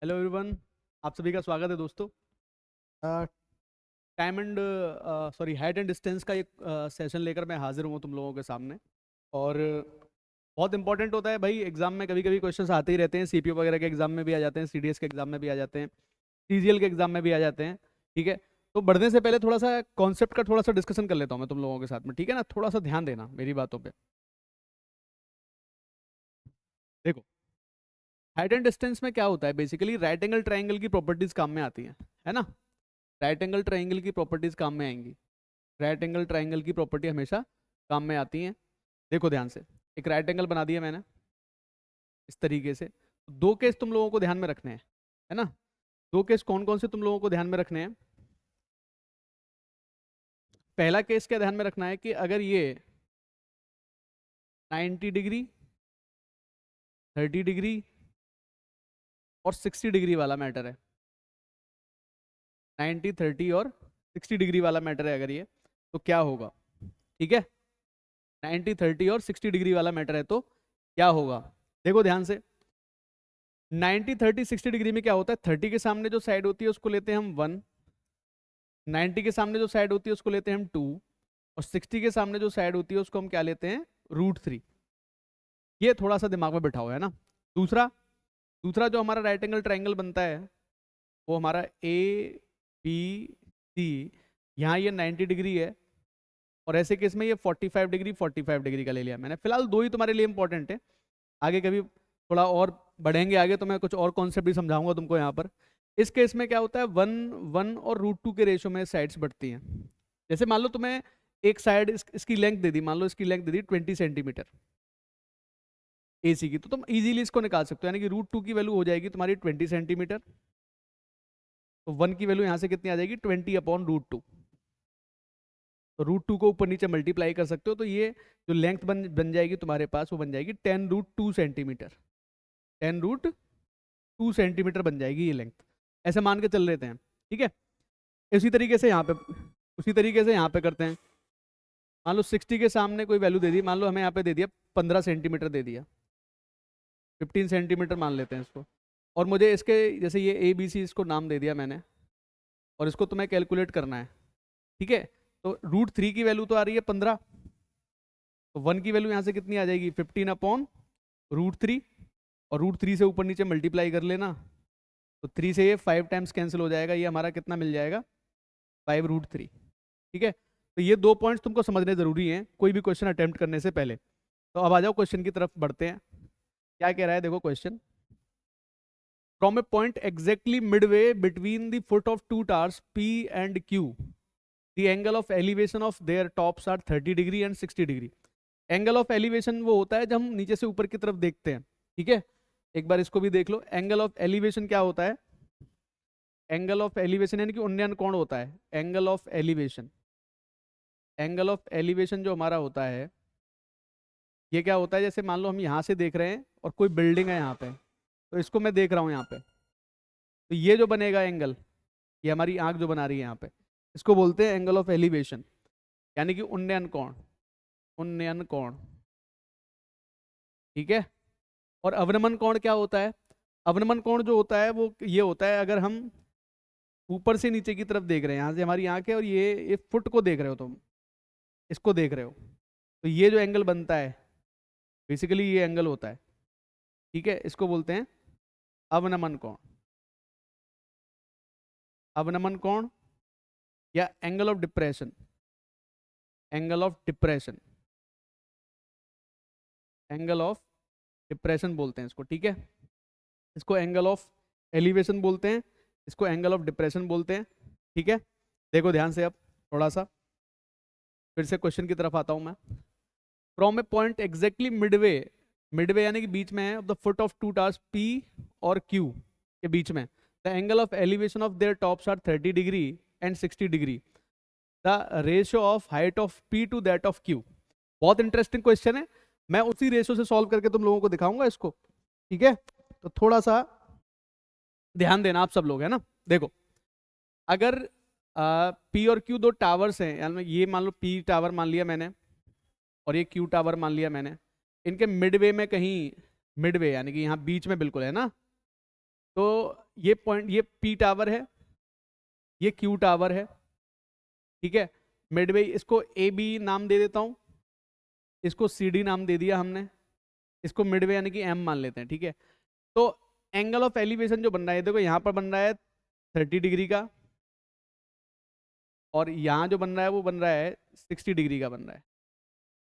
Hello everyone, आप सभी का स्वागत है दोस्तों। Time and height and distance का एक सेशन लेकर मैं हाजिर हूँ तुम लोगों के सामने। और बहुत इंपॉर्टेंट होता है भाई, एग्जाम में कभी कभी क्वेश्चंस आते ही रहते हैं। सीपीयू वगैरह के एग्जाम में भी आ जाते हैं, सीडीएस के एग्जाम में भी आ जाते हैं, टीजीएल के एग्जाम में भी आ जाते हैं। ठीक है, तो बढ़ने से पहले थोड़ा सा कॉन्सेप्ट का थोड़ा सा डिस्कशन कर लेता हूँ मैं तुम लोगों के साथ में, ठीक है ना। थोड़ा सा ध्यान देना मेरी बातों पर। देखो, हाइट एंड डिस्टेंस में क्या होता है, बेसिकली राइट एंगल ट्राइंगल की प्रॉपर्टीज काम में आती हैं, है ना। राइट एंगल ट्राइंगल की प्रॉपर्टीज काम में आएंगी। राइट एंगल ट्राइंगल की प्रॉपर्टी हमेशा काम में आती हैं। देखो ध्यान से, एक राइट एंगल बना दिया मैंने इस तरीके से। दो केस तुम लोगों को ध्यान में रखने हैं, है ना। दो केस कौन कौन से तुम लोगों को ध्यान में रखने हैं। पहला केस क्या ध्यान में रखना है कि अगर ये 90 डिग्री, 30 डिग्री और 60 डिग्री वाला मैटर है, 90, 30 और 60 डिग्री वाला मैटर है अगर ये, तो क्या होगा। ठीक है, 90, 30 और 60 डिग्री वाला मैटर है तो क्या होगा। देखो ध्यान से, 90, 30, 60 डिग्री में क्या होता है, 30 के सामने जो साइड होती है उसको लेते हैं हम 1, 90 के सामने जो साइड होती है उसको लेते हैं हम 2, और 60 के सामने जो साइड होती है उसको हम क्या लेते हैं, √3। ये थोड़ा सा दिमाग में बिठाओ, है ना। दूसरा दूसरा जो हमारा राइट एंगल ट्राइंगल बनता है वो हमारा ABC। यहाँ ये 90 डिग्री है, और ऐसे केस में ये 45 डिग्री, 45 डिग्री का ले लिया मैंने। फिलहाल दो ही तुम्हारे लिए इंपॉर्टेंट है। आगे कभी थोड़ा और बढ़ेंगे आगे तो मैं कुछ और कॉन्सेप्ट भी समझाऊंगा तुमको यहाँ पर। इस केस में क्या होता है, 1 और √2 के रेशो में साइड्स बढ़ती हैं। जैसे मान लो तुम्हें एक साइड इसकी लेंथ दे दी, मान लो इसकी लेंथ दे दी 20 सेंटीमीटर AC की, तो तुम इजीली इसको निकाल सकते हो। यानी कि √2 की वैल्यू हो जाएगी तुम्हारी 20 सेंटीमीटर, तो 1 की वैल्यू यहाँ से कितनी आ जाएगी, 20/√2। तो √2 को ऊपर नीचे मल्टीप्लाई कर सकते हो, तो ये जो लेंथ बन जाएगी तुम्हारे पास वो बन जाएगी 10√2 सेंटीमीटर। 10√2 सेंटीमीटर बन जाएगी ये लेंथ, ऐसे मान के चल लेते हैं। ठीक है, इसी तरीके से यहाँ पे, उसी तरीके से यहाँ पे करते हैं। मान लो 60 के सामने कोई वैल्यू दे दी, मान लो हमें यहाँ पे दे दिया 15 सेंटीमीटर दे दिया, 15 सेंटीमीटर मान लेते हैं इसको। और मुझे इसके जैसे ये ABC इसको नाम दे दिया मैंने, और इसको तुम्हें कैलकुलेट करना है। ठीक है, तो √3 की वैल्यू तो आ रही है 15, तो 1 की वैल्यू यहाँ से कितनी आ जाएगी, 15/√3, और √3 से ऊपर नीचे मल्टीप्लाई कर लेना, तो 3 से ये 5 टाइम्स कैंसिल हो जाएगा, ये हमारा कितना मिल जाएगा, 5√3। ठीक है, तो ये दो पॉइंट्स तुमको समझने जरूरी हैं कोई भी क्वेश्चन अटेम्प्ट करने से पहले। तो अब आ जाओ क्वेश्चन की तरफ बढ़ते हैं। क्या कह रहा है, देखो question. From a point exactly midway between the foot of two towers P and Q, the angle of elevation of their tops are 30 degree and 60 degree. Angle of elevation वो होता है जब हम नीचे से ऊपर की तरफ देखते हैं। ठीक है, एक बार इसको भी देख लो। एंगल ऑफ एलिवेशन क्या होता है, एंगल ऑफ एलिवेशन यानी कि उन्नयन कोण होता है। Angle of elevation, angle of elevation जो हमारा होता है ये क्या होता है, जैसे मान लो हम यहाँ से देख रहे हैं और कोई बिल्डिंग है यहाँ पे, तो इसको मैं देख रहा हूँ यहाँ पे, तो ये जो बनेगा एंगल, ये हमारी आंख जो बना रही है यहाँ पे, इसको बोलते हैं एंगल ऑफ एलिवेशन, यानी कि उन्नयन कोण, उन्नयन कोण। ठीक है, और अवनमन कोण क्या होता है, अवनमन कोण जो होता है वो ये होता है अगर हम ऊपर से नीचे की तरफ देख रहे हैं, यहाँ से हमारी आंख है और ये फुट को देख रहे हो तुम, इसको देख रहे हो, तो ये जो एंगल बनता है बेसिकली ये एंगल होता है। ठीक है, इसको बोलते हैं अवनमन कोण, अवनमन कोण या angle of depression, angle of depression, angle of depression बोलते हैं इसको। ठीक है, इसको एंगल ऑफ एलिवेशन बोलते हैं, इसको एंगल ऑफ डिप्रेशन बोलते हैं। ठीक है, देखो ध्यान से, अब थोड़ा सा फिर से क्वेश्चन की तरफ आता हूं मैं। From a point exactly midway, midway यानी कि बीच में है, of the foot of two towers P और Q के बीच में, the angle of elevation of their tops are 30 degree and 60 degree, the ratio of height of P to that of Q। बहुत इंटरेस्टिंग क्वेश्चन है, मैं उसी ratio से solve करके तुम लोगों को दिखाऊंगा इसको। ठीक है, तो थोड़ा सा ध्यान देना आप सब लोग, है ना। देखो, अगर P और Q दो टावर्स हैं, यानी ये मान लो P टावर मान लिया मैंने और ये Q टावर मान लिया मैंने, इनके मिडवे में कहीं, मिडवे यानी कि यहाँ बीच में बिल्कुल है ना, तो ये पॉइंट, ये पी टावर है, ये क्यू टावर है, ठीक है। मिडवे इसको ए बी नाम दे देता हूँ, इसको सी डी नाम दे दिया हमने, इसको मिडवे यानी कि एम मान लेते हैं, ठीक है। तो एंगल ऑफ एलिवेशन जो बन रहा है, देखो यहाँ पर बन रहा है 30 डिग्री का, और यहाँ जो बन रहा है वो बन रहा है 60 डिग्री का बन रहा है,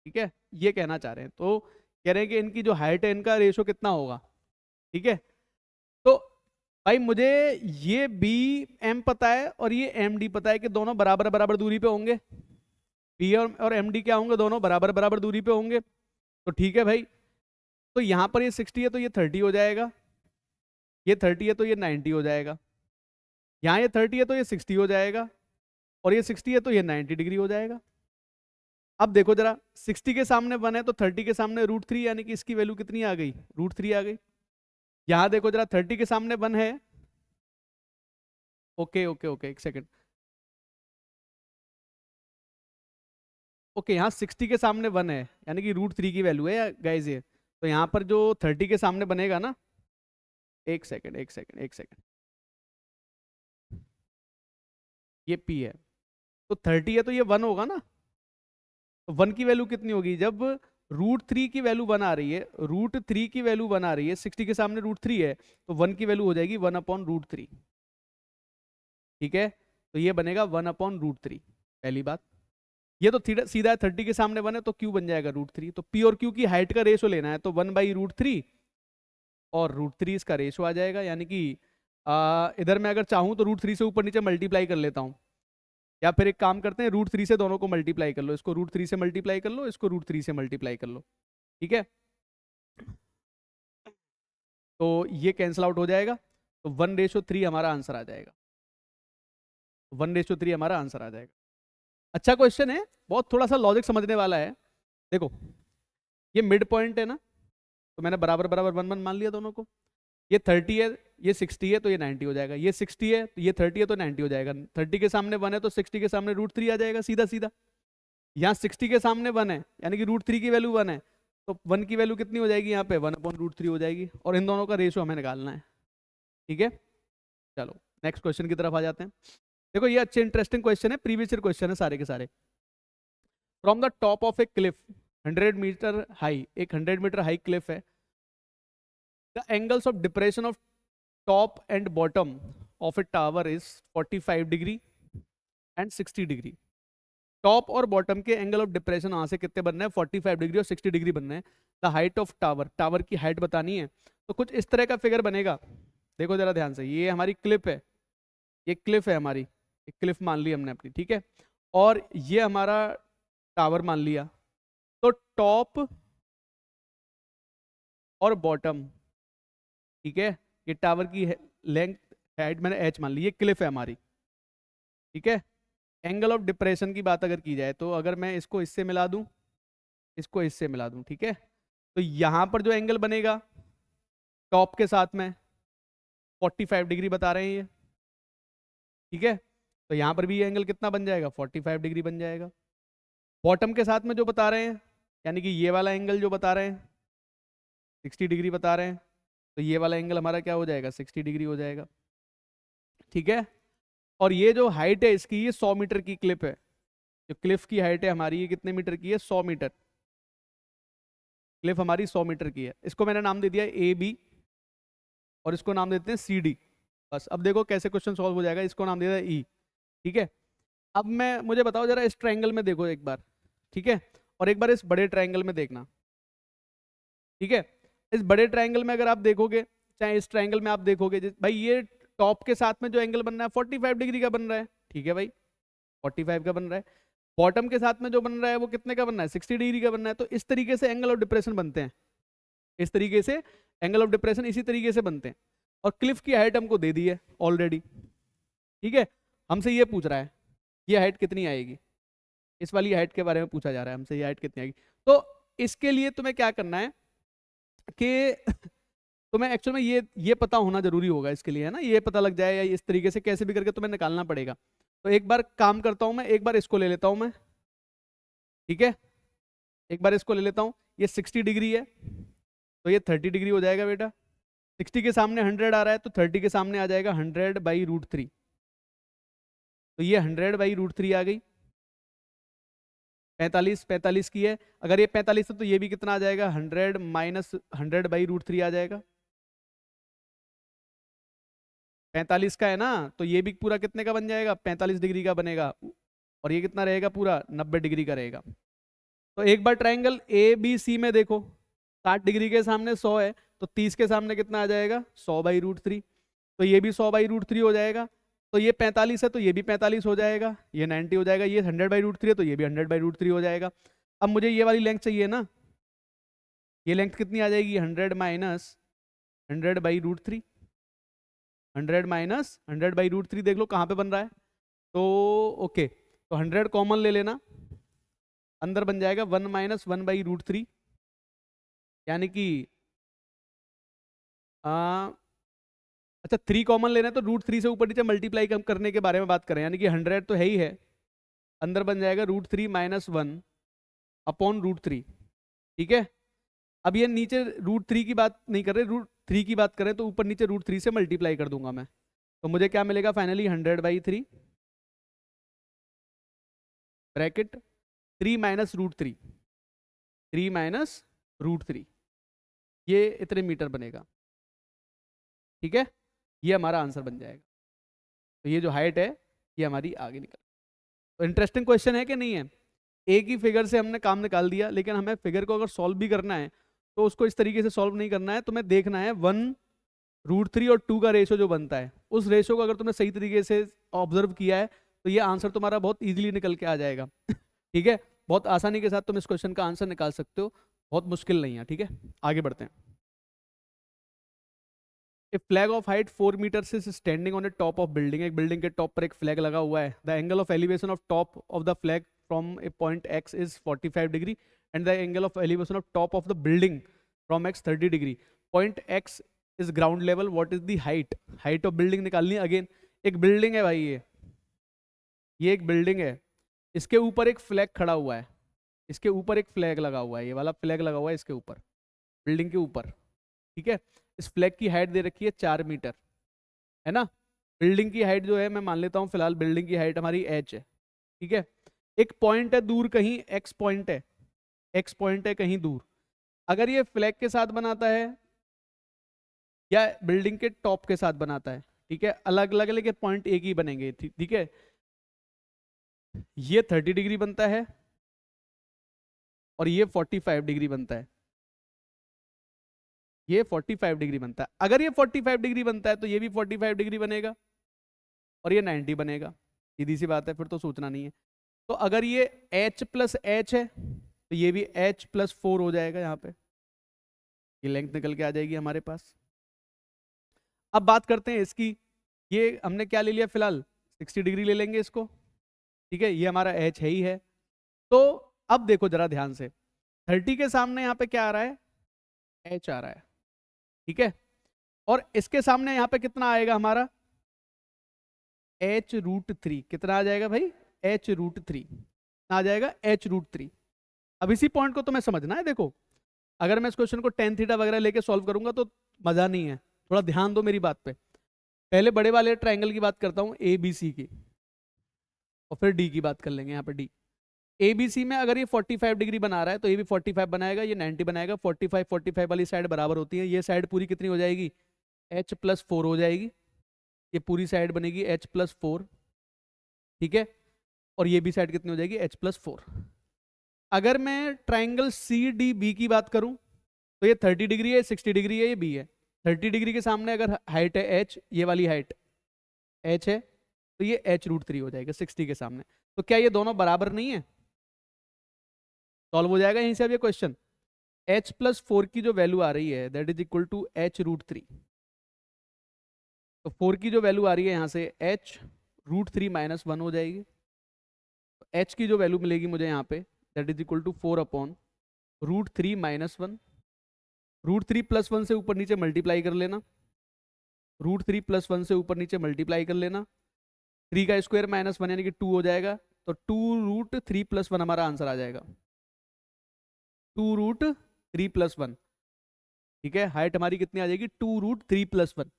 ठीक है। ये कहना चाह रहे हैं, तो कह रहे हैं कि इनकी जो हाइट है इनका रेशो कितना होगा, ठीक है। तो भाई मुझे ये बी एम पता है और ये एम डी पता है कि दोनों बराबर बराबर दूरी पे होंगे, बी और एम डी क्या होंगे, दोनों बराबर बराबर दूरी पे होंगे, तो ठीक है भाई। तो यहाँ पर ये 60 है तो ये 30 हो जाएगा, ये 30 है तो ये 90 हो जाएगा, यहाँ ये 30 है तो ये 60 हो जाएगा, और ये 60 है तो ये 90 डिग्री हो जाएगा। अब देखो जरा, 60 के सामने 1 है तो 30 के सामने √3, यानी कि इसकी वैल्यू कितनी आ गई, √3 आ गई। यहाँ देखो जरा, 30 के सामने 1 है, ओके ओके ओके, एक सेकेंड, ओके, यहाँ 60 के सामने 1 है, यानी कि √3 की वैल्यू है गाइज ये। तो यहाँ पर जो 30 के सामने बनेगा ना, एक सेकेंड एक सेकेंड एक सेकेंड, ये P है, तो 30 है तो ये 1 होगा ना, तो 1 की वैल्यू कितनी होगी, जब √3 की वैल्यू 1 आ रही है, √3 की वैल्यू 1 आ रही है, 60 के सामने √3 है, तो 1 की वैल्यू हो जाएगी 1/√3, ठीक है। तो ये बनेगा 1/√3, पहली बात। ये तो सीधा 30 के सामने 1 है तो Q बन जाएगा √3। तो P और Q की हाइट का रेशो लेना है, तो 1/√3 और √3 इसका रेशो आ जाएगा, यानी कि इधर मैं अगर चाहूँ तो √3 से ऊपर नीचे मल्टीप्लाई कर लेता हूँ, या फिर एक काम करते हैं, √3 से दोनों को मल्टीप्लाई कर लो, इसको √3 से मल्टीप्लाई कर लो, इसको √3 से मल्टीप्लाई कर लो, ठीक है। तो ये कैंसिल आउट हो जाएगा, तो 1:3 हमारा आंसर आ जाएगा, 1:3 हमारा आंसर आ जाएगा। अच्छा क्वेश्चन है, बहुत थोड़ा सा लॉजिक समझने वाला है। देखो ये मिड पॉइंट है ना, तो मैंने बराबर बराबर 1 1 मान लिया दोनों को। ये 30 है, ये 60 है तो ये 90 हो जाएगा, ये 60 है तो ये 30 है तो 90 हो जाएगा। 30 के सामने 1 है तो 60 के सामने √3 आ जाएगा, सीधा सीधा। यहाँ 60 के सामने 1 है, यानी कि √3 की वैल्यू 1 है, तो 1 की वैल्यू कितनी हो जाएगी यहाँ पे, 1/√3 हो जाएगी, और इन दोनों का रेशो हमें निकालना है, ठीक है। चलो नेक्स्ट क्वेश्चन की तरफ आ जाते हैं। देखो ये अच्छे इंटरेस्टिंग क्वेश्चन है, प्रीवियस ईयर क्वेश्चन है सारे के सारे। From the top of a cliff 100 metre high, एक 100 मीटर हाई क्लिफ है, the angles of depression of top and bottom of a tower is 45 degree and 60 degree. Top और बॉटम के एंगल ऑफ डिप्रेशन वहां से कितने बनने हैं, 45 डिग्री और 60 डिग्री बनने हैं। The height of tower, tower की हाइट बतानी है, तो कुछ इस तरह का फिगर बनेगा। देखो जरा ध्यान से, ये हमारी क्लिफ है, ये क्लिफ है हमारी, एक क्लिफ मान ली हमने अपनी, ठीक है, और ये हमारा टावर मान लिया। तो टॉप और बॉटम, ठीक है, ये टावर की लेंथ हाइट मैंने h मान ली, ये क्लिफ है हमारी, ठीक है। एंगल ऑफ डिप्रेशन की बात अगर की जाए, तो अगर मैं इसको इससे मिला दूं, इसको इससे मिला दूं, ठीक है, तो यहां पर जो एंगल बनेगा टॉप के साथ में 45 डिग्री बता रहे हैं ये, ठीक है, तो यहां पर भी ये एंगल कितना बन जाएगा, 45 डिग्री बन जाएगा। बॉटम के साथ में जो बता रहे हैं, यानी कि ये वाला एंगल जो बता रहे हैं 60 डिग्री बता रहे हैं, तो ये वाला एंगल हमारा क्या हो जाएगा, 60 डिग्री हो जाएगा, ठीक है। और ये जो हाइट है इसकी, ये 100 मीटर की क्लिप है, जो क्लिफ की हाइट है हमारी, ये कितने मीटर की है, 100 मीटर। क्लिफ हमारी 100 मीटर की है, इसको मैंने नाम दे दिया ए बी, और इसको नाम देते हैं सी डी। बस अब देखो कैसे क्वेश्चन सॉल्व हो जाएगा, इसको नाम दे दिया ई, ठीक है। अब मुझे बताओ जरा, इस ट्रायंगल में देखो एक बार, ठीक है, और एक बार इस बड़े ट्रायंगल में देखना, ठीक है। इस बड़े ट्रायंगल में अगर आप देखोगे, चाहे इस ट्रायंगल में आप देखोगे, भाई ये टॉप के साथ में जो एंगल बन रहा है 45 डिग्री का बन रहा है, ठीक है भाई, 45 का बन रहा है। बॉटम के साथ में जो बन रहा है वो कितने का बन रहा है, 60 डिग्री का बन रहा है। तो इस तरीके से एंगल ऑफ डिप्रेशन बनते हैं, इस तरीके से एंगल ऑफ डिप्रेशन इसी तरीके से बनते हैं। और क्लिफ की हाइट हमको दे दी है ऑलरेडी, ठीक है। हमसे ये पूछ रहा है ये हाइट कितनी आएगी, इस वाली हाइट के बारे में पूछा जा रहा है हमसे, ये हाइट कितनी आएगी। तो इसके लिए तुम्हें क्या करना है कि तुम्हें एक्चुअल में ये पता होना जरूरी होगा इसके लिए, है ना, ये पता लग जाए, या इस तरीके से कैसे भी करके तुम्हें निकालना पड़ेगा। तो एक बार काम करता हूं मैं, एक बार इसको ले लेता हूं मैं, ठीक है, एक बार इसको ले लेता हूं, ये 60 डिग्री है तो ये 30 डिग्री हो जाएगा बेटा, 60 के सामने 100 आ रहा है तो 30 के सामने आ जाएगा 100/√3। तो ये 100/√3 आ गई। 45 की है, अगर ये 45 है तो ये भी कितना आ जाएगा, 100 माइनस 100/√3 आ जाएगा। 45 का है ना, तो ये भी पूरा कितने का बन जाएगा, 45 डिग्री का बनेगा। और ये कितना रहेगा, पूरा 90 डिग्री का रहेगा। तो एक बार ट्राइंगल ए बी सी में देखो, 60 डिग्री के सामने 100 है, तो 30 के सामने कितना आ जाएगा, 100/√3। तो ये भी 100/√3 हो जाएगा। तो ये 45 है तो ये भी 45 हो जाएगा, ये 90 हो जाएगा। ये 100/√3 है तो ये भी 100/√3 हो जाएगा। अब मुझे ये वाली लेंथ चाहिए ना, ये लेंथ कितनी आ जाएगी, 100 माइनस 100/√3। 100 माइनस 100/√3 देख लो कहाँ पे बन रहा है। तो ओके, तो 100 कॉमन ले लेना, अंदर बन जाएगा 1 माइनस 1/√3, यानी कि अच्छा 3 कॉमन लेना है तो √3 से ऊपर नीचे मल्टीप्लाई करने के बारे में बात करें, यानी कि 100 तो है ही है, अंदर बन जाएगा √3 माइनस 1/√3। ठीक है, अब ये नीचे √3 की बात नहीं कर रहे, √3 की बात करें तो ऊपर नीचे √3 से मल्टीप्लाई कर दूंगा मैं, तो मुझे क्या मिलेगा फाइनली, 100/3 ब्रैकेट 3 माइनस √3, 3 माइनस √3, ये इतने मीटर बनेगा। ठीक है, ये हमारा आंसर बन जाएगा। तो ये जो हाइट है ये हमारी आगे निकल। तो इंटरेस्टिंग क्वेश्चन है कि नहीं है। एक ही फिगर से हमने काम निकाल दिया, लेकिन हमें फिगर को अगर सॉल्व भी करना है तो उसको इस तरीके से सॉल्व नहीं करना है, तुम्हें देखना है 1√3 और 2 का रेशो जो बनता है, उस रेशो को अगर तुमने सही तरीके से ऑब्जर्व किया है तो ये आंसर तुम्हारा बहुत इजीली निकल के आ जाएगा। ठीक है, बहुत आसानी के साथ तुम इस क्वेश्चन का आंसर निकाल सकते हो, बहुत मुश्किल नहीं है। ठीक है, आगे बढ़ते हैं। A flag of height 4 meters is standing on a top of building। एक बिल्डिंग के टॉप पर एक फ्लैग लगा हुआ है। The angle of elevation of top of the flag from a point x is 45 degree and the angle of elevation of top of the building from x 30 degree। Point x is ground level, what is the height? Height of building निकालनी है। Again एक building है भाई, ये एक building है, इसके ऊपर एक फ्लैग खड़ा हुआ है, इसके ऊपर एक फ्लैग लगा हुआ है, ये वाला फ्लैग लगा हुआ है इसके ऊपर, बिल्डिंग के ऊपर। ठीक है, इस फ्लैग की हाइट दे रखी है 4 मीटर, है ना। बिल्डिंग की हाइट जो है मैं मान लेता हूँ फिलहाल बिल्डिंग की हाइट हमारी h है। ठीक है, एक पॉइंट है दूर कहीं x पॉइंट है, x पॉइंट है कहीं दूर। अगर ये फ्लैग के साथ बनाता है या बिल्डिंग के टॉप के साथ बनाता है, ठीक है, अलग अलग लेकिन पॉइंट एक ही बनेंगे। ठीक है, ये 30 डिग्री बनता है और ये 45 डिग्री बनता है, ये 45 डिग्री बनता है। अगर ये 45 डिग्री बनता है तो ये भी 45 डिग्री बनेगा और ये 90 बनेगा। सीधी सी बात है, फिर तो सोचना नहीं है। तो अगर ये h प्लस h है तो ये भी h प्लस 4 हो जाएगा, यहाँ पे ये लेंथ निकल के आ जाएगी हमारे पास। अब बात करते हैं इसकी, ये हमने क्या ले लिया फिलहाल, 60 डिग्री ले लेंगे इसको। ठीक है, ये हमारा h है ही है। तो अब देखो जरा ध्यान से, 30 के सामने यहाँ पे क्या आ रहा है, h आ रहा है। ठीक है, और इसके सामने यहाँ पे कितना आएगा हमारा, h√3। कितना आ जाएगा भाई, h√3 आ जाएगा, h√3। अब इसी पॉइंट को तुम्हें समझना है। देखो अगर मैं इस क्वेश्चन को tan थीटा वगैरह लेके सॉल्व करूंगा तो मजा नहीं है, थोड़ा ध्यान दो मेरी बात पे। पहले बड़े वाले ट्राइंगल की बात करता हूँ ABC की, और फिर D की बात कर लेंगे। यहाँ पे D ABC में अगर ये 45 डिग्री बना रहा है तो ये भी 45 बनाएगा, ये 90 बनाएगा। 45 वाली साइड बराबर होती है, ये साइड पूरी कितनी हो जाएगी, h प्लस 4 हो जाएगी, ये पूरी साइड बनेगी h प्लस 4। ठीक है, और ये भी साइड कितनी हो जाएगी, h प्लस 4। अगर मैं ट्राइंगल CDB की बात करूं तो ये 30 डिग्री है, 60 डिग्री है, ये B है। 30 डिग्री के सामने अगर हाइट है h, ये वाली हाइट h है, तो ये h√3 हो जाएगा 60 के सामने। तो क्या ये दोनों बराबर नहीं है, सॉल्व हो जाएगा यहीं से अब ये क्वेश्चन। h प्लस 4 की जो वैल्यू आ रही है that is equal to h√3। तो 4 की जो वैल्यू आ रही है यहाँ से h√3 माइनस 1 हो जाएगी। तो h की जो वैल्यू मिलेगी मुझे यहाँ पे that is equal to 4/√3 minus 1। √3 plus 1 से ऊपर नीचे मल्टीप्लाई कर लेना, √3 प्लस 1 से ऊपर नीचे मल्टीप्लाई कर लेना। 3 का स्क्वायर माइनस 1 यानी कि 2 हो जाएगा, तो 2√3 प्लस 1 हमारा आंसर आ जाएगा। 2√3 प्लस 1 ठीक है, हाइट हमारी कितनी आ जाएगी 2√3+1,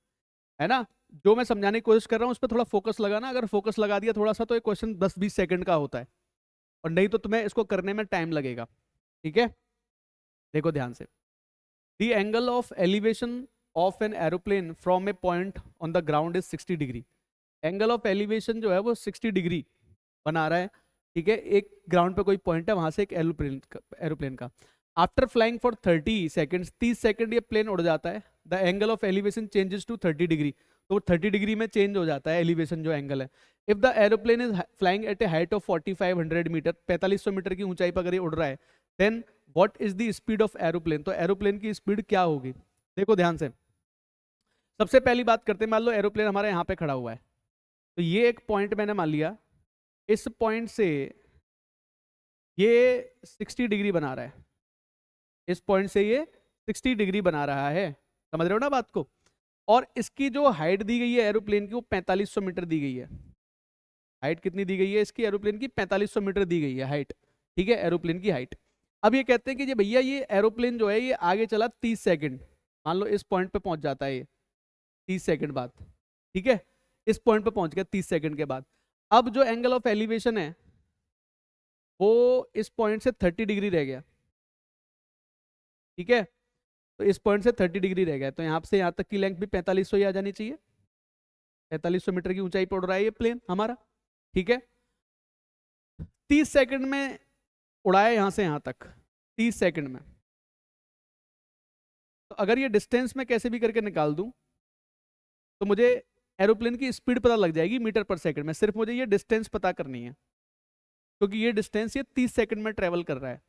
है ना। जो मैं समझाने की कोशिश कर रहा हूँ उस पर थोड़ा फोकस लगाना, अगर फोकस लगा दिया थोड़ा सा तो ये क्वेश्चन 10-20 सेकंड का होता है, और नहीं तो तुम्हें इसको करने में टाइम लगेगा, ठीक है। देखो ध्यान से, the angle of elevation of an aeroplane from a point on the ground is 60 degree. Angle of elevation जो है वो 60 डिग्री बना रहा है, ठीक है, एक ग्राउंड पे कोई पॉइंट है वहां से एक एरोप्लेन का। After flying for 30 second, 30 second ये प्लेन उड़ जाता है, the angle of elevation changes to 30 degree, तो 30 डिग्री में चेंज हो जाता है एलिवेशन जो एंगल है। If the aeroplane is flying at a height of 4500 metre, 4500 metre की ऊंचाई पर अगर ये उड़ रहा है, then what is the speed of aeroplane, तो एरोप्लेन की स्पीड क्या होगी। देखो ध्यान से, सबसे पहली बात करते हैं, मान लो एरोप्लेन हमारे यहाँ पे खड़ा हुआ है, तो ये एक पॉइंट मैंने मान लिया, इस पॉइंट से ये 60 डिग्री बना रहा है, इस पॉइंट से ये 60 डिग्री बना रहा है, समझ रहे हो ना बात को। और इसकी जो हाइट दी गई है एरोप्लेन की वो 4500 मीटर दी गई है। हाइट कितनी दी गई है इसकी एरोप्लेन की, 4500 मीटर दी गई है हाइट, ठीक है, एरोप्लेन की हाइट। अब ये कहते हैं कि ये भैया ये एरोप्लेन जो है ये आगे चला 30 सेकंड, मान लो इस पॉइंट पे पहुंच जाता है ये 30 सेकंड बाद, ठीक है, इस पॉइंट पे पहुंच गया 30 सेकंड के बाद। अब जो एंगल ऑफ एलिवेशन है वो इस पॉइंट से 30 डिग्री रह गया, ठीक है, तो इस पॉइंट से 30 डिग्री रह गया, तो यहाँ से यहाँ तक की लेंथ भी 4500 ही आ जानी चाहिए, 4500 मीटर की ऊंचाई पर उड़ रहा है ये प्लेन हमारा, ठीक है। 30 सेकंड में उड़ाया यहाँ से यहाँ तक, 30 सेकंड में, तो अगर ये डिस्टेंस में कैसे भी करके निकाल दूं तो मुझे एरोप्लेन की स्पीड पता लग जाएगी मीटर पर सेकंड में, सिर्फ मुझे ये डिस्टेंस पता करनी है, क्योंकि ये डिस्टेंस ये 30 सेकंड में ट्रेवल कर रहा है।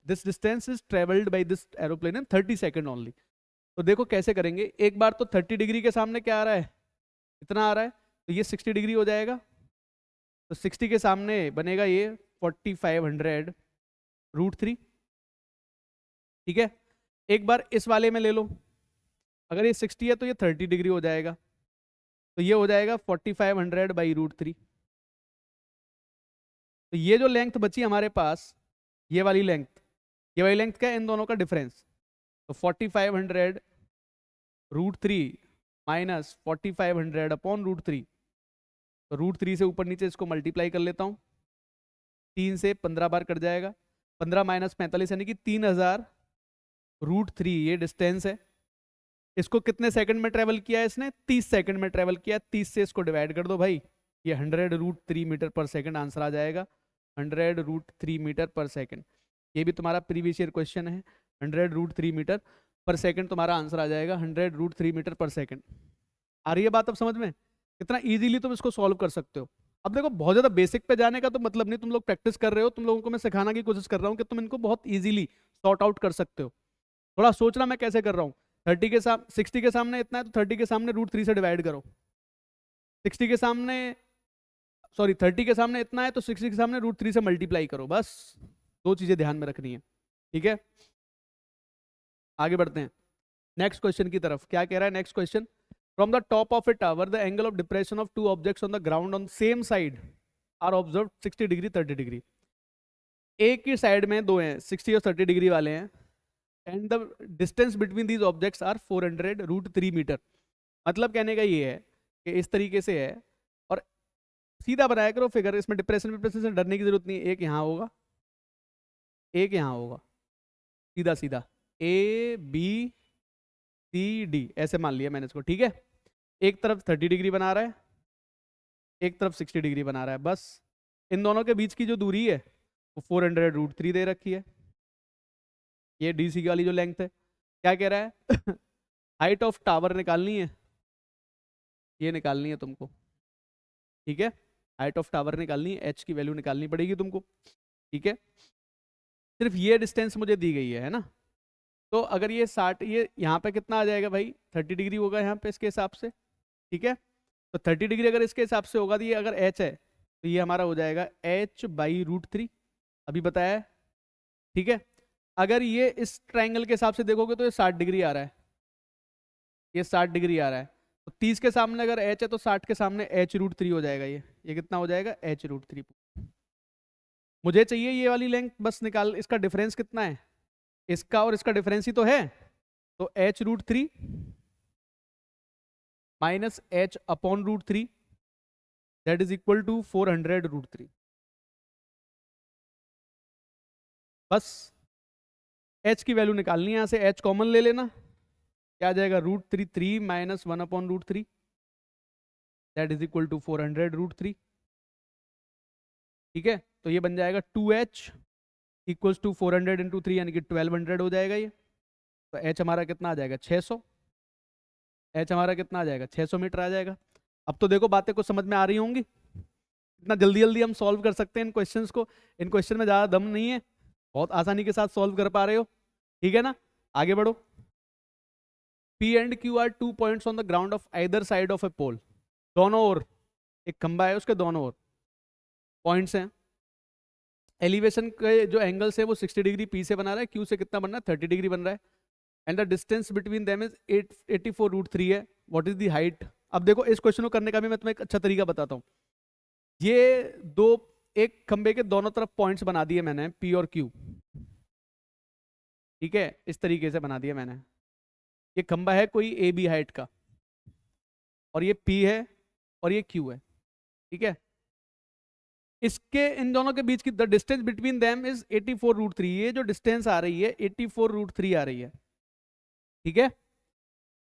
This distance is travelled by this aeroplane in 30 second only. तो देखो कैसे करेंगे, एक बार तो 30 डिग्री के सामने क्या आ रहा है, इतना आ रहा है, तो ये 60 डिग्री हो जाएगा, तो 60 के सामने बनेगा ये 4500√3, ठीक है। एक बार इस वाले में ले लो, अगर ये 60 है तो ये 30 डिग्री हो जाएगा, तो ये हो जाएगा 4500/√3। तो ये जो लेंथ बची हमारे पास, ये वाली लेंथ, ये वाली लेंथ क्या है, इन दोनों का डिफरेंस, तो 4500√3 माइनस 4500/√3, तो √3 से ऊपर नीचे इसको मल्टीप्लाई कर लेता हूँ, 3 से 15 बार कट जाएगा, 15 माइनस 45 यानी कि 3000√3 ये डिस्टेंस है। इसको कितने सेकंड में ट्रेवल किया है इसने, 30 सेकंड में ट्रेवल किया, 30 से इसको डिवाइड कर दो भाई, ये 100√3 मीटर पर सेकंड आंसर आ जाएगा, 100√3 मीटर पर सेकंड। ये भी तुम्हारा प्रीवियस ईयर क्वेश्चन है, 100√3 मीटर पर सेकंड तुम्हारा आंसर आ जाएगा, 100√3 मीटर पर सेकंड। आ रही है बात अब समझ में, कितना इजीली तुम इसको सॉल्व कर सकते हो। अब देखो बहुत ज्यादा बेसिक पे जाने का तो मतलब नहीं, तुम लोग प्रैक्टिस कर रहे हो, तुम लोगों को मैं सिखाना की कोशिश कर रहा हूँ कि तुम इनको बहुत इजीली सॉर्ट आउट कर सकते हो। थोड़ा सोचना मैं कैसे कर रहा हूँ, 30 के सामने 60 के सामने इतना है तो 30 के सामने √3 से डिवाइड करो, 60 के सामने सॉरी 30 के सामने इतना है तो 60 के सामने √3 से मल्टीप्लाई करो, बस दो चीजें ध्यान में रखनी है, ठीक है। आगे बढ़ते हैं नेक्स्ट क्वेश्चन की तरफ। क्या कह रहा है next question, from the top of a tower the angle of depression of two objects on the ground on same side are observe 60 degree 30 degree. एक ही साइड में दो हैं 60 और 30 डिग्री वाले हैं, and the distance between these objects are 400√3 metre. मतलब कहने का ये है कि इस तरीके से है, और सीधा बनाया करो फिगर, इसमें डिप्रेशन से डरने की जरूरत नहीं है, एक यहाँ होगा एक यहाँ होगा, सीधा सीधा ABCD ऐसे मान लिया मैंने इसको, ठीक है। एक तरफ 30 डिग्री बना रहा है, एक तरफ 60 डिग्री बना रहा है, बस इन दोनों के बीच की जो दूरी है वो 400√3 दे रखी है। ये DC वाली जो लेंथ है, क्या कह रहा है हाइट ऑफ टावर निकालनी है, ये निकालनी है तुमको, ठीक है, हाइट ऑफ टावर निकालनी है, H की वैल्यू निकालनी पड़ेगी तुमको, ठीक है। सिर्फ ये डिस्टेंस मुझे दी गई है ना, तो अगर ये 60, ये यहाँ पे कितना आ जाएगा भाई, 30 डिग्री होगा यहाँ पे इसके हिसाब से, ठीक है। तो 30 डिग्री अगर इसके हिसाब से होगा तो ये अगर H है तो ये हमारा हो जाएगा H/√3, अभी बताया है, ठीक है। अगर ये इस ट्रायंगल के हिसाब से देखोगे तो ये 60 डिग्री आ रहा है, ये 60 डिग्री आ रहा है, तो 30 के सामने अगर H है तो 60 के सामने H√3 हो जाएगा, ये कितना हो जाएगा H√3। मुझे चाहिए ये वाली लेंथ बस निकाल, इसका डिफरेंस कितना है, इसका और इसका डिफरेंस ही तो है, तो h√3 minus h/√3 that is equal to 400√3। बस h की वैल्यू निकालनी है, यहाँ से h कॉमन ले लेना, क्या आ जाएगा √3 minus 1/√3 that is equal to 400√3। ठीक है, तो ये बन जाएगा 2h इक्वल्स टू 400 इंटू 3 यानी कि 1200 हो जाएगा ये। तो h हमारा कितना आ जाएगा 600, h हमारा कितना आ जाएगा 600 मीटर आ जाएगा। अब तो देखो बातें कुछ समझ में आ रही होंगी, इतना जल्दी जल्दी हम सॉल्व कर सकते हैं इन क्वेश्चंस को, इन क्वेश्चन में ज़्यादा दम नहीं है, बहुत आसानी के साथ सॉल्व कर पा रहे हो, ठीक है ना। आगे बढ़ो। P and Q are 2 points on the ground of either side of a pole। दोनों ओर एक खंबा है, उसके दोनों ओर पॉइंट्स हैं। एलिवेशन के जो एंगल्स है वो 60 डिग्री P से बना रहा है, Q से कितना बन रहा है 30 डिग्री बन रहा है, and the distance between them is 84√3 है। What is the height. अब देखो इस क्वेश्चन को करने का भी मैं तुम्हें एक अच्छा तरीका बताता हूँ। ये दो एक खंबे के दोनों तरफ पॉइंट्स बना दिए मैंने P और Q, ठीक है, इस तरीके से बना दिया मैंने। ये खंबा है कोई AB हाइट का, और ये P है और ये Q है, ठीक है। इसके इन दोनों के बीच की the distance between them is 84√3। ये जो डिस्टेंस आ रही है 84√3 आ रही है, ठीक है।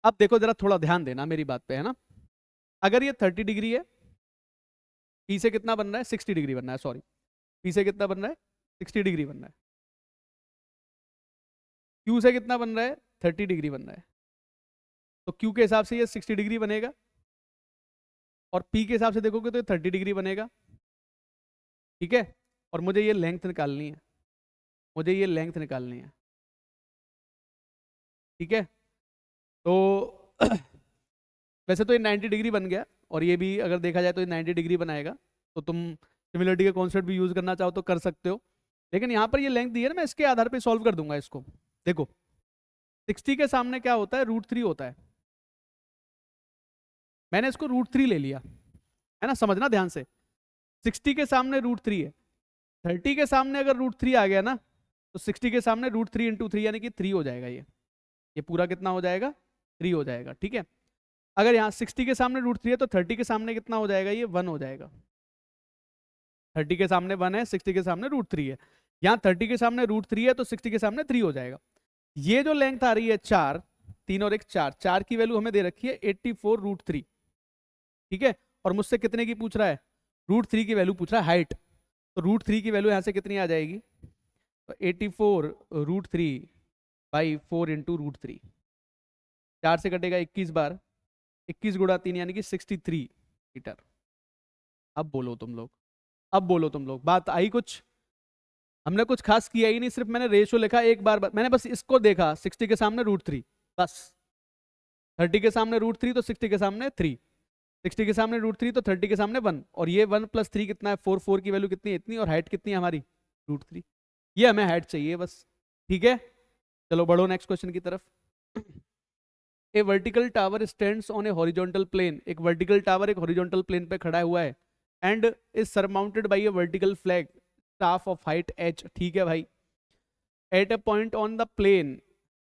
अब देखो जरा थोड़ा ध्यान देना मेरी बात पे, है ना। अगर ये 30 डिग्री है, P से कितना बन रहा है 60 डिग्री बन रहा है, सॉरी P से कितना बन रहा है 60 डिग्री बन रहा है, Q से कितना बन रहा है 30 डिग्री बन रहा है। तो Q के हिसाब से ये 60 डिग्री बनेगा, और P के हिसाब से देखोगे तो ये 30 डिग्री बनेगा, ठीक है। और मुझे ये लेंथ निकालनी है, मुझे ये लेंथ निकालनी है, ठीक है। तो वैसे तो ये 90 डिग्री बन गया, और ये भी अगर देखा जाए तो ये 90 डिग्री बनाएगा, तो तुम सिमिलरिटी का कॉन्सेप्ट भी यूज करना चाहो तो कर सकते हो, लेकिन यहाँ पर ये लेंथ दी है ना, मैं इसके आधार पे सॉल्व कर दूंगा इसको। देखो 60 के सामने क्या होता है √3 होता है, मैंने इसको √3 ले लिया, है ना, समझना ध्यान से। 60 के सामने √3 है, 30 के सामने अगर √3 आ गया ना, तो 60 के सामने √3 इंटू 3 यानी कि 3 हो जाएगा, ये पूरा कितना हो जाएगा 3 हो जाएगा, ठीक है। अगर यहाँ 60 के सामने √3 है तो 30 के सामने कितना हो जाएगा, ये 1 हो जाएगा। 30 के सामने 1 है, 60 के सामने √3 है, यहाँ 30 के सामने √3 है तो 60 के सामने 3 हो जाएगा। ये जो लेंथ आ रही है 4, 3 और 1 4, 4 की वैल्यू हमें दे रखी है 84√3, ठीक है। और मुझसे कितने की पूछ रहा है √3 की वैल्यू पूछ रहा है, हाइट। तो √3 की वैल्यू यहाँ से कितनी आ जाएगी, तो 84√3 बाई 4 इंटू √3, 4 से कटेगा 21 बार, 21 गुणा 3 यानी कि 63 मीटर। अब बोलो तुम लोग, अब बोलो तुम लोग, बात आई कुछ। हमने कुछ खास किया ही नहीं, सिर्फ मैंने रेशियो लिखा एक बार, मैंने बस इसको देखा 60 के सामने √3, बस 30 के सामने √3 तो 60 के सामने 3, 60 के सामने √3 तो 30 के सामने 1, और ये 1 + 3 कितना है 4, 4 की वैल्यू कितनी है इतनी, और हाइट कितनी है हमारी √3, ये हमें हाइट चाहिए बस, ठीक है। चलो बढ़ो नेक्स्ट क्वेश्चन की तरफ। A vertical tower stands on a horizontal plane, एक वर्टिकल टावर एक हॉरिजॉन्टल प्लेन पे खड़ा हुआ है, and is surmounted by a vertical flag staff of height h, ठीक है भाई। At a point on the plane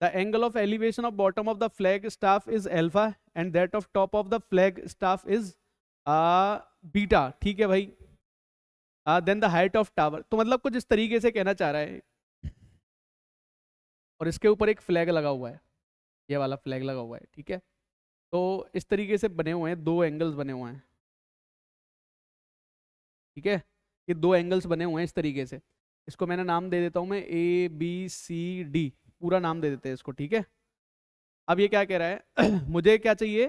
the angle of elevation of bottom of the flag staff is alpha and that of top of the flag staff is beta, ठीक है भाई। Then the height of tower, तो मतलब कुछ इस तरीके से कहना चाह रहा है, और इसके ऊपर एक फ्लैग लगा हुआ है, ये वाला फ्लैग लगा हुआ है, ठीक है। तो इस तरीके से बने हुए हैं, दो एंगल्स बने हुए हैं, ठीक है। ये दो एंगल्स बने हुए हैं इस तरीके से, इसको मैंने नाम दे देता हूं मैं ABCD, पूरा नाम दे देते हैं इसको, ठीक है। अब ये क्या कह रहा है मुझे क्या चाहिए,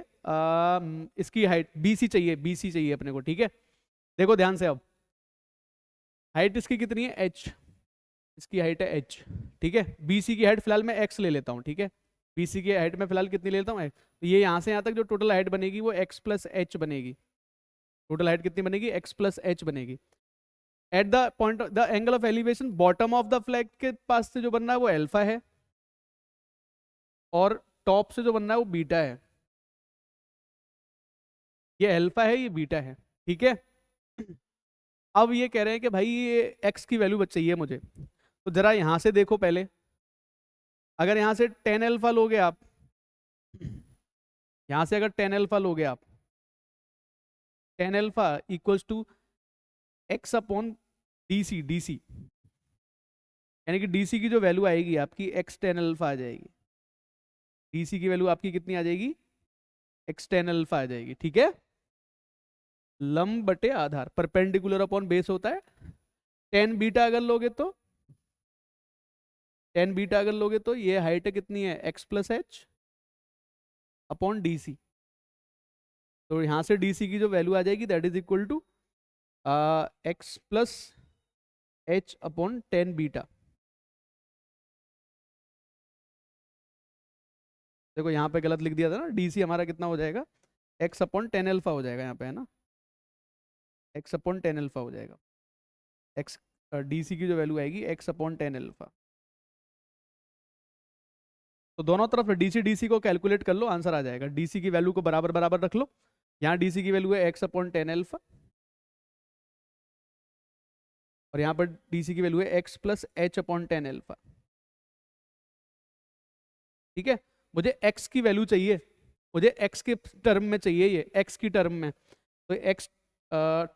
इसकी हाइट BC चाहिए, BC चाहिए अपने को, ठीक है। देखो ध्यान से, अब हाइट इसकी कितनी है h, इसकी हाइट है h, ठीक है। BC की हाइट फिलहाल मैं x ले लेता हूँ, ठीक है। BC की हाइट में फिलहाल कितनी ले लेता हूँ, तो ये यहाँ से यहाँ तक जो टोटल हाइट बनेगी वो x + h बनेगी, टोटल हाइट कितनी बनेगी x + h बनेगी। At the point the angle of elevation bottom of the flag के पास से जो बन रहा है वो अल्फा है, और टॉप से जो बन रहा है वो बीटा है, ये अल्फा है ये बीटा है, ठीक है। अब ये कह रहे हैं कि भाई ये x की वैल्यू चाहिए मुझे, तो जरा यहां से देखो पहले, अगर यहाँ से 10 अल्फा लोगे आप, यहाँ से अगर 10 अल्फा लोगे आप, 10 alpha equals to x upon DC, DC यानी कि डीसी की जो वैल्यू आएगी आपकी एक्स 10 अल्फा आ जाएगी। डीसी की वैल्यू आपकी कितनी आ जाएगी, एक्स 10 अल्फा आ जाएगी। ठीक है, लंब बटे आधार, परपेंडिकुलर अपॉन बेस होता है। 10 बीटा अगर लोगे तो 10 बीटा अगर लोगे तो ये हाइट कितनी है, x plus h upon D C. तो यहाँ से डी सी की जो वैल्यू आ जाएगी that is equal to x plus h upon 10 beta. देखो यहाँ पे गलत लिख दिया था ना, डी सी हमारा कितना हो जाएगा, एक्स अपॉन 10 अल्फा हो जाएगा यहाँ पे, है ना, एक्स अपॉन 10 अल्फा हो जाएगा। एक्स डी सी की जो वैल्यू आएगी एक्स अपॉन 10 अल्फा। तो दोनों तरफ डी सी को कैलकुलेट कर लो, आंसर आ जाएगा। डी सी की वैल्यू को बराबर बराबर रख लो। यहाँ डी सी की वैल्यू है एक्स अपॉन 10 अल्फा और यहाँ पर डी सी की वैल्यू है x plus h upon 10 alpha. ठीक है, मुझे एक्स की वैल्यू चाहिए, मुझे एक्स के टर्म में चाहिए, ये एक्स की टर्म में। तो एक्स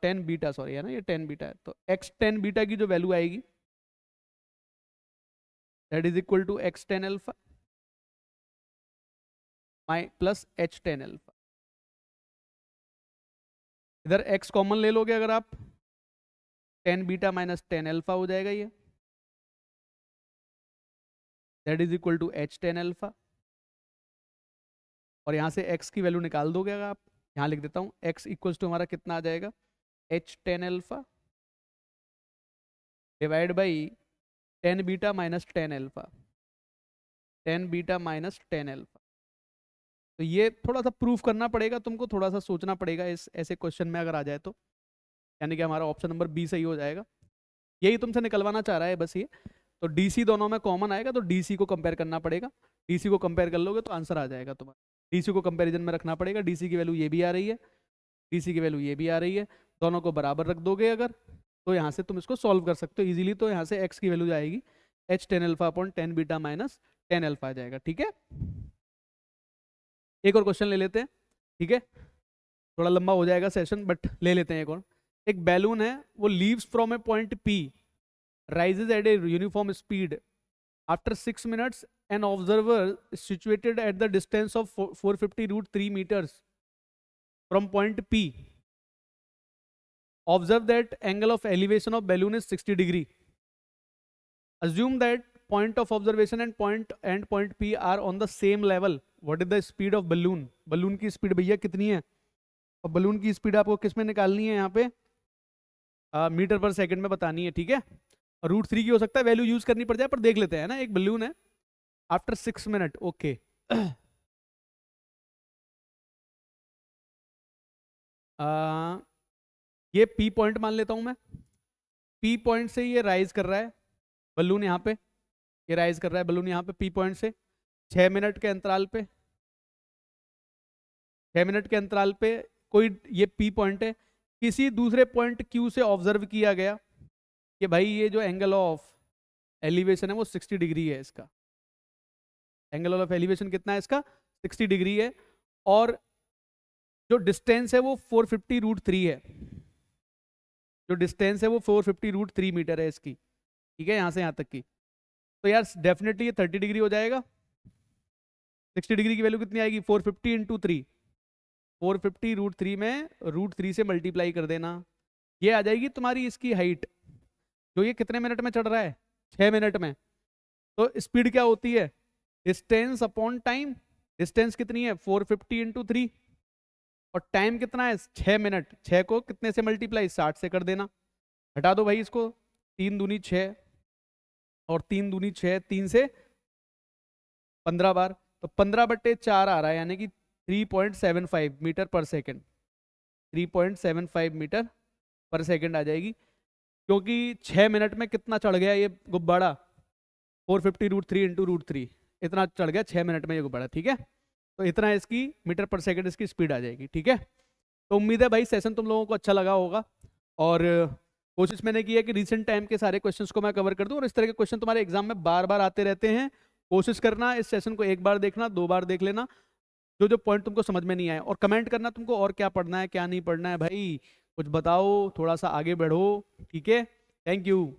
10 बीटा, सॉरी है ना, ये 10 बीटा है, तो एक्स 10 बीटा की जो वैल्यू आएगी that is equal to x 10 alpha my plus h 10 alpha. इधर x कॉमन ले लोगे अगर आप, 10 बीटा माइनस 10 अल्फा हो जाएगा ये, that is equal to h 10 alpha. और यहाँ से x की वैल्यू निकाल दोगे अगर आप, यहाँ लिख देता हूँ, x इक्वल्स टू हमारा कितना आ जाएगा, H 10 alpha divide by 10 beta minus 10 alpha, 10 beta minus 10 alpha. तो ये थोड़ा सा प्रूफ करना पड़ेगा तुमको, थोड़ा सा सोचना पड़ेगा इस ऐसे क्वेश्चन में अगर आ जाए तो, यानी कि हमारा ऑप्शन नंबर बी सही हो जाएगा। यही तुमसे निकलवाना चाह रहा है बस ये। तो डीसी दोनों में कॉमन आएगा तो डीसी को कंपेयर करना पड़ेगा, डीसी को कंपेयर कर लोगे तो आंसर आ जाएगा तुम्हारा। डीसी को कंपैरिजन में रखना पड़ेगा, डीसी की वैल्यू ये भी आ रही है, डीसी की वैल्यू ये भी आ रही है, दोनों को बराबर रख दोगे अगर तो यहाँ से तुम इसको सॉल्व कर सकते हो इजीली। तो यहाँ से एक्स की वैल्यू आएगी H 10 alpha upon 10 beta minus 10 alpha आ जाएगा। ठीक है, एक और क्वेश्चन ले लेते हैं। ठीक है, थोड़ा लंबा हो जाएगा सेशन बट ले लेते हैं एक और। एक बैलून है, वो leaves from a point P, rises at a uniform speed. After 6 minutes, an observer is situated at the distance of 450√3 meters from point P. Observe that angle of elevation of balloon is 60 degree. Assume that point of observation and point P are on the same level. What is the speed of balloon? balloon की speed भैया कितनी है? और balloon की speed आपको किस में निकालनी है? यहाँ पे मीटर पर सेकंड में बतानी है। ठीक है, √3 की हो सकता है वैल्यू यूज करनी पड़ जाए, पर देख लेते हैं ना। एक बलून है, आफ्टर 6 मिनट, ओके ये पी पॉइंट मान लेता हूं मैं। पी पॉइंट से ये राइज कर रहा है बलून, यहाँ पे ये राइज कर रहा है बलून यहाँ पे पी पॉइंट से 6 मिनट के अंतराल पे, 6 मिनट के अंतराल पे कोई ये पी पॉइंट है, किसी दूसरे पॉइंट क्यू से ऑब्जर्व किया गया कि भाई ये जो एंगल ऑफ एलिवेशन है वो 60 डिग्री है। इसका एंगल ऑफ एलिवेशन कितना है इसका, 60 डिग्री है, और जो डिस्टेंस है वो 450√3 है, जो डिस्टेंस है वो 450√3 मीटर है इसकी। ठीक है, यहाँ से यहाँ तक की। तो यार डेफिनेटली ये 30 डिग्री हो जाएगा। 60 डिग्री की वैल्यू कितनी आएगी, 450 × 3, 450√3 में √3 से मल्टीप्लाई कर देना, ये आ जाएगी तुम्हारी इसकी हाइट। जो ये कितने मिनट में चढ़ रहा है, 6 मिनट में। तो स्पीड क्या होती है, डिस्टेंस अपॉन टाइम। डिस्टेंस कितनी है, 450 × 3, और टाइम कितना है, 6 मिनट। 6 को कितने से मल्टीप्लाई, 60 से कर देना। हटा दो भाई इसको, 3 दूनी 6 और 3 दूनी 6, 3 से 15 बार, तो 15/4 आ रहा है, यानी कि 3.75 मीटर पर सेकेंड, 3.75 मीटर पर सेकेंड आ जाएगी। क्योंकि 6 मिनट में कितना चढ़ गया ये गुब्बारा, 450√3 × √3, इतना चढ़ गया 6 मिनट में ये गुब्बारा। ठीक है, तो इतना इसकी मीटर पर सेकंड इसकी स्पीड आ जाएगी। ठीक है, तो उम्मीद है भाई सेशन तुम लोगों को अच्छा लगा होगा, और कोशिश मैंने की है कि रिसेंट टाइम के सारे क्वेश्चंस को मैं कवर कर दूं, और इस तरह के क्वेश्चन तुम्हारे एग्जाम में बार बार आते रहते हैं, कोशिश करना इस सेशन को 1 बार देखना, 2 बार देख लेना, जो जो पॉइंट तुमको समझ में नहीं आए, और कमेंट करना तुमको और क्या पढ़ना है क्या नहीं पढ़ना है, भाई कुछ बताओ, थोड़ा सा आगे बढ़ो, ठीक है। Thank you.